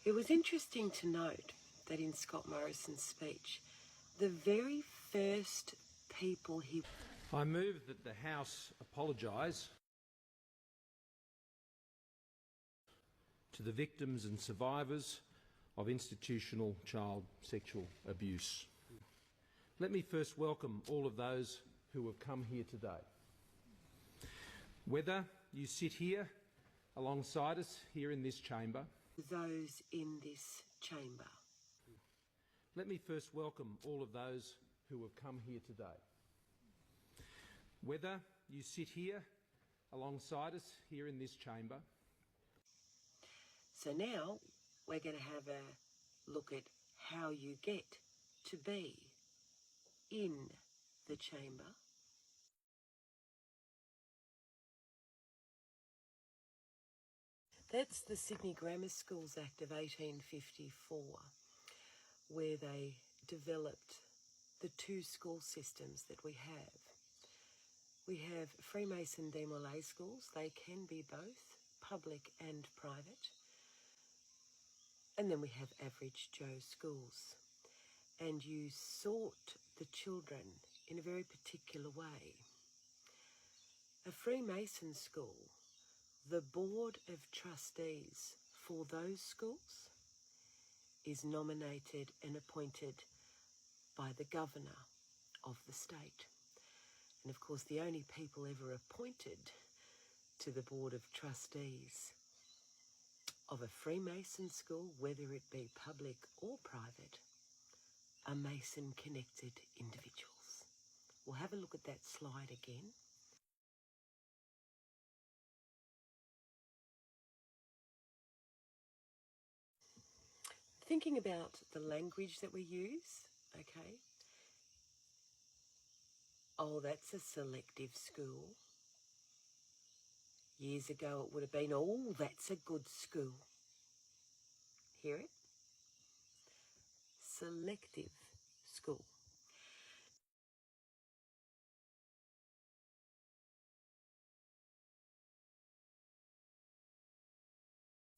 It was interesting to note that in Scott Morrison's speech, the very first people he... I move that the House apologise to the victims and survivors of institutional child sexual abuse. Let me first welcome all of those who have come here today. Whether you sit here alongside us here in this chamber, Those in this chamber. let me first welcome all of those who have come here today. Whether you sit here alongside us here in this chamber. So now we're going to have a look at how you get to be in the chamber. That's the Sydney Grammar Schools Act of 1854, where they developed the two school systems that we have. We have Freemason de Molay schools. They can be both public and private. And then we have Average Joe schools. And you sort the children in a very particular way. A Freemason school, the Board of Trustees for those schools is nominated and appointed by the Governor of the state. And of course, the only people ever appointed to the Board of Trustees of a Freemason school, whether it be public or private, are Mason-connected individuals. We'll have a look at that slide again. Thinking about the language that we use, okay. Oh, that's a selective school. Years ago it would have been, oh, that's a good school. Hear it? Selective school.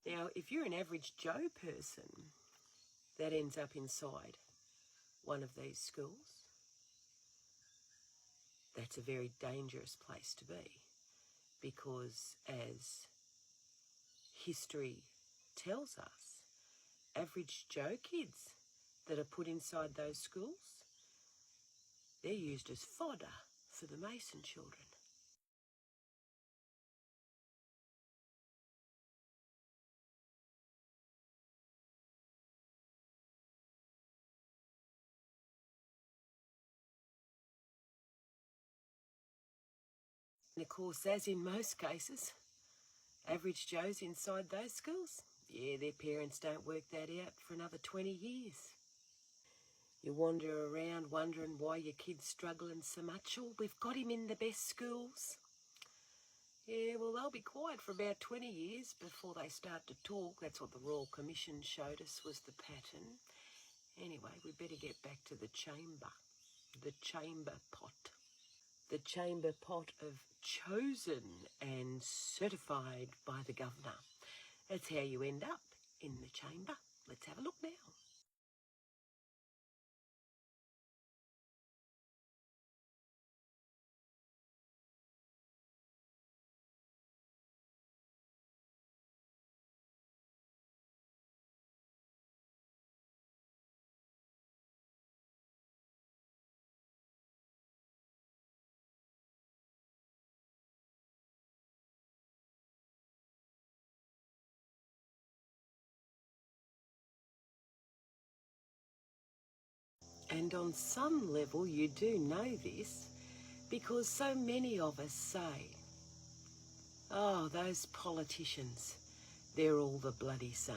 Now, if you're an average Joe person that ends up inside one of these schools, that's a very dangerous place to be, because as history tells us, average Joe kids that are put inside those schools, they're used as fodder for the Mason children. And of course, as in most cases, average Joes inside those schools, yeah, their parents don't work that out for another 20 years. You wander around wondering why your kid's struggling so much. Oh, we've got him in the best schools. Yeah, well, they'll be quiet for about 20 years before they start to talk. That's what the Royal Commission showed us was the pattern. Anyway, we better get back to the chamber pot. The chamber pot of chosen and certified by the Governor. That's how you end up in the chamber. Let's have a look now. And on some level you do know this, because so many of us say, oh, those politicians, they're all the bloody same.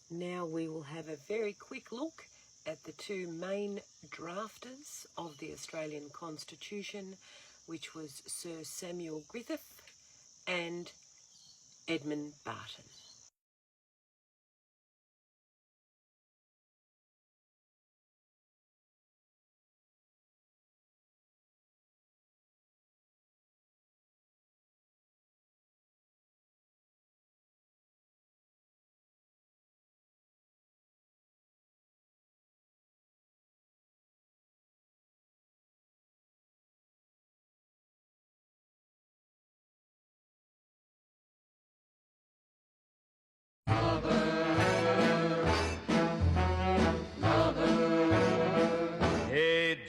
Now we will have a very quick look at the two main drafters of the Australian Constitution, which was Sir Samuel Griffith and Edmund Barton.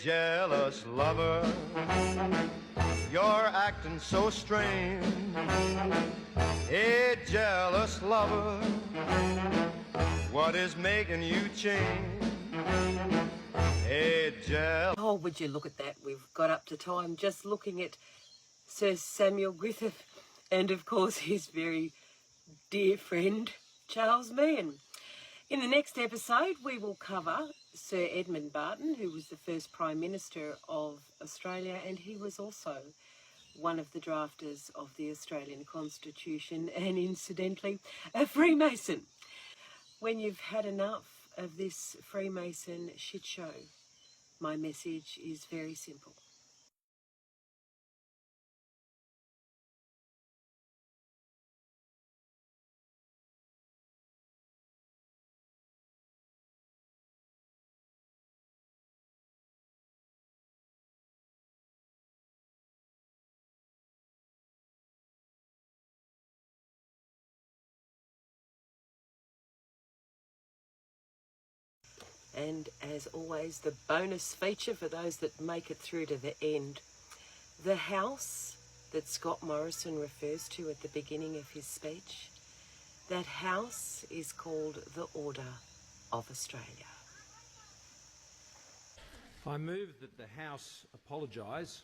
jealous lover, you're acting so strange. Hey, jealous lover, what is making you change? Hey, jealous. Oh, would you look at that? We've got up to time just looking at Sir Samuel Griffith and, of course, his very dear friend, Charles Meehan. In the next episode, we will cover Sir Edmund Barton, who was the first Prime Minister of Australia, and he was also one of the drafters of the Australian Constitution and, incidentally, a Freemason. When you've had enough of this Freemason shit show, my message is very simple. And as always, the bonus feature for those that make it through to the end. The house that Scott Morrison refers to at the beginning of his speech, that house is called the Order of Australia. I move that the House apologise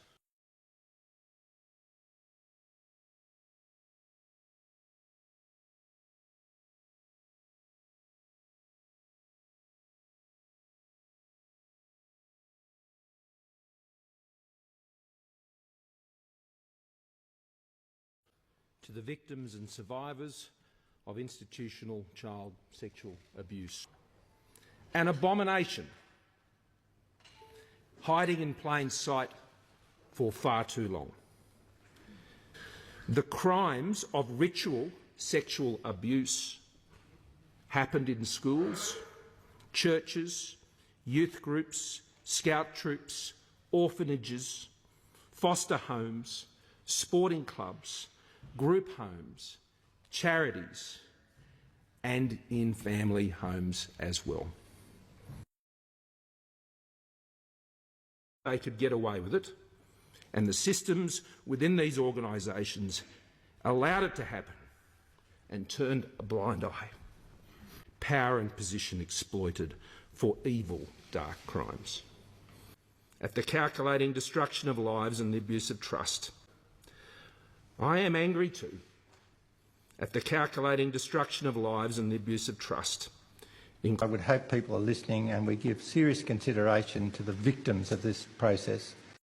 to the victims and survivors of institutional child sexual abuse. An abomination, hiding in plain sight for far too long. The crimes of ritual sexual abuse happened in schools, churches, youth groups, scout troops, orphanages, foster homes, sporting clubs, group homes, charities, and in family homes as well. They could get away with it, and the systems within these organisations allowed it to happen and turned a blind eye. Power and position exploited for evil, dark crimes. At the calculating destruction of lives and the abuse of trust. I am angry too at the calculating destruction of lives and the abuse of trust. I would hope people are listening and we give serious consideration to the victims of this process